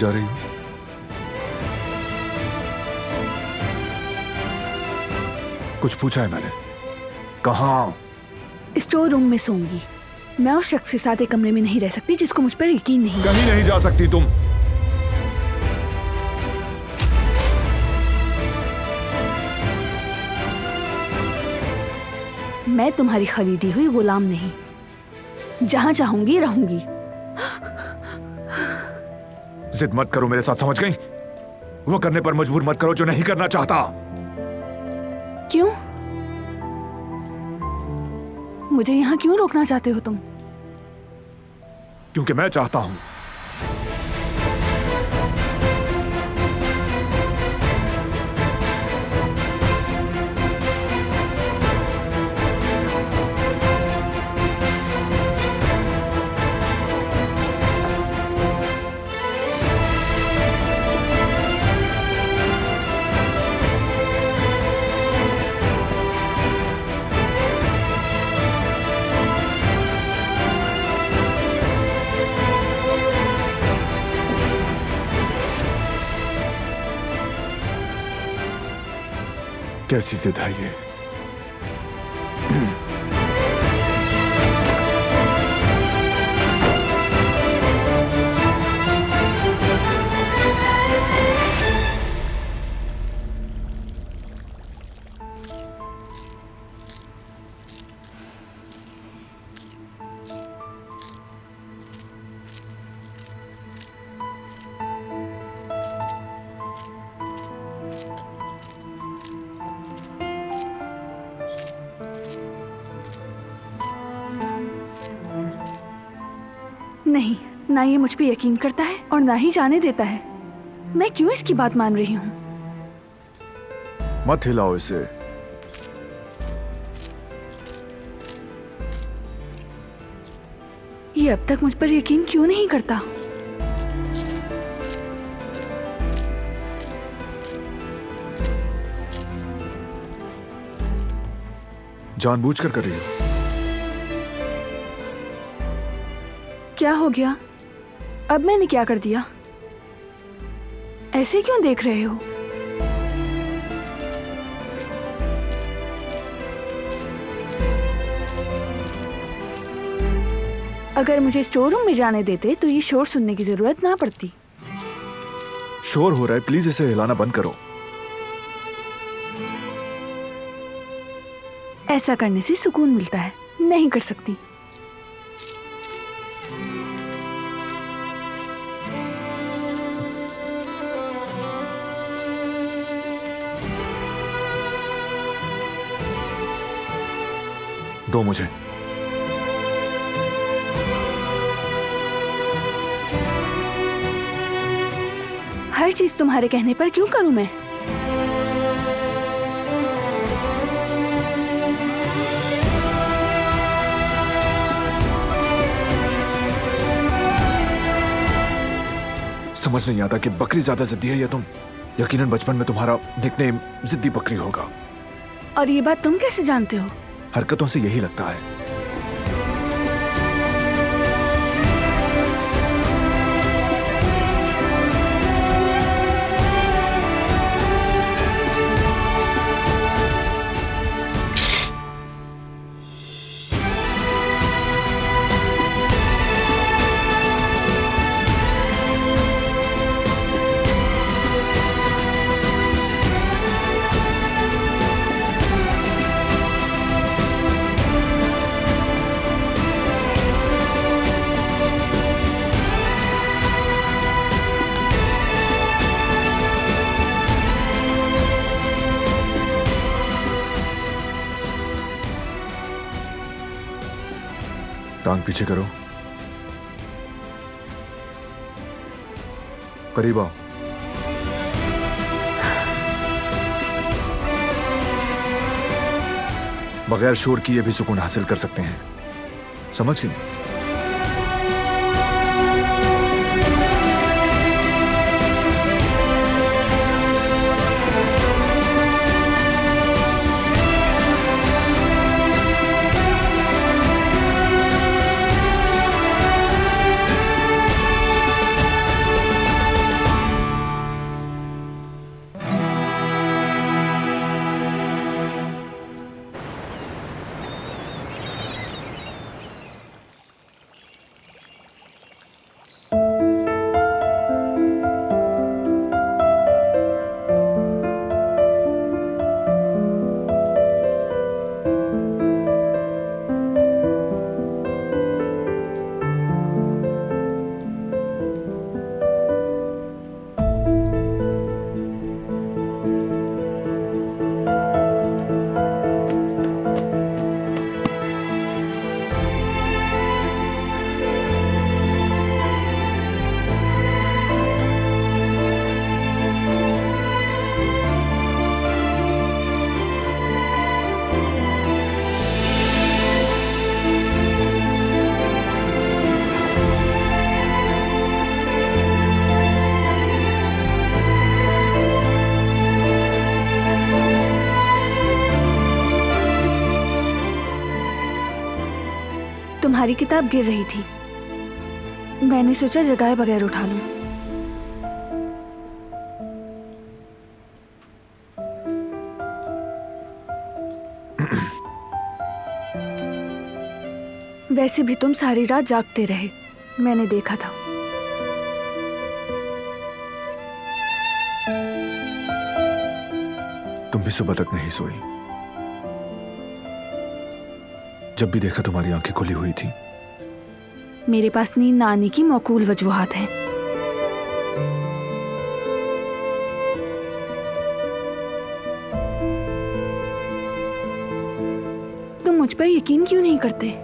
जा रही हो? कुछ पूछा है मैंने? कहाँ? स्टोर रूम में सोऊंगी। मैं उस शख्स के साथ एक कमरे में नहीं रह सकती जिसको मुझ पर यकीन नहीं। कहीं नहीं जा सकती तुम। मैं तुम्हारी खरीदी हुई गुलाम नहीं। जहां चाहूंगी रहूंगी। जिद मत करो मेरे साथ, समझ गई? वो करने पर मजबूर मत करो जो नहीं करना चाहता। क्यों? मुझे यहां क्यों रोकना चाहते हो तुम? क्योंकि मैं चाहता हूं। कैसी जिद है ये? नहीं, ना ये मुझ पे यकीन करता है और ना ही जाने देता है। मैं क्यों इसकी बात मान रही हूँ? मत हिलाओ इसे। ये अब तक मुझ पर यकीन क्यों नहीं करता? जानबूझकर कर रही हो? क्या हो गया? अब मैंने क्या कर दिया? ऐसे क्यों देख रहे हो? अगर मुझे स्टोर रूम में जाने देते तो ये शोर सुनने की जरूरत ना पड़ती। शोर हो रहा है, प्लीज इसे हिलाना बंद करो। ऐसा करने से सुकून मिलता है। नहीं कर सकती। दो मुझे। हर चीज तुम्हारे कहने पर क्यों करूं मैं? समझ नहीं आता कि बकरी ज्यादा जिद्दी है या तुम। यकीनन बचपन में तुम्हारा निकनेम जिद्दी बकरी होगा। और ये बात तुम कैसे जानते हो? हरकतों से यही लगता है। टांग पीछे करो। करीब आओ। बगैर शोर किए भी सुकून हासिल कर सकते हैं, समझ गए? तुम्हारी किताब गिर रही थी, मैंने सोचा जगाए बगैर उठा लूं। वैसे भी तुम सारी रात जागते रहे, मैंने देखा था। तुम भी सुबह तक नहीं सोई। जब भी देखा तुम्हारी आंखें खुली हुई थी। मेरे पास नींद न आने की मौकूल वजूहात हैं। तुम मुझ पर यकीन क्यों नहीं करते?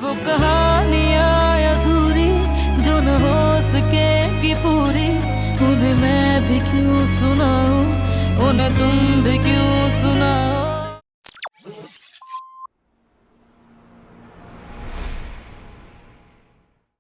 वो कहानियाँ अधूरी जो न हो सकेगी पूरी, उन्हें मैं भी क्यों सुनाऊं, उन्हें तुम भी क्यों सुनाओ।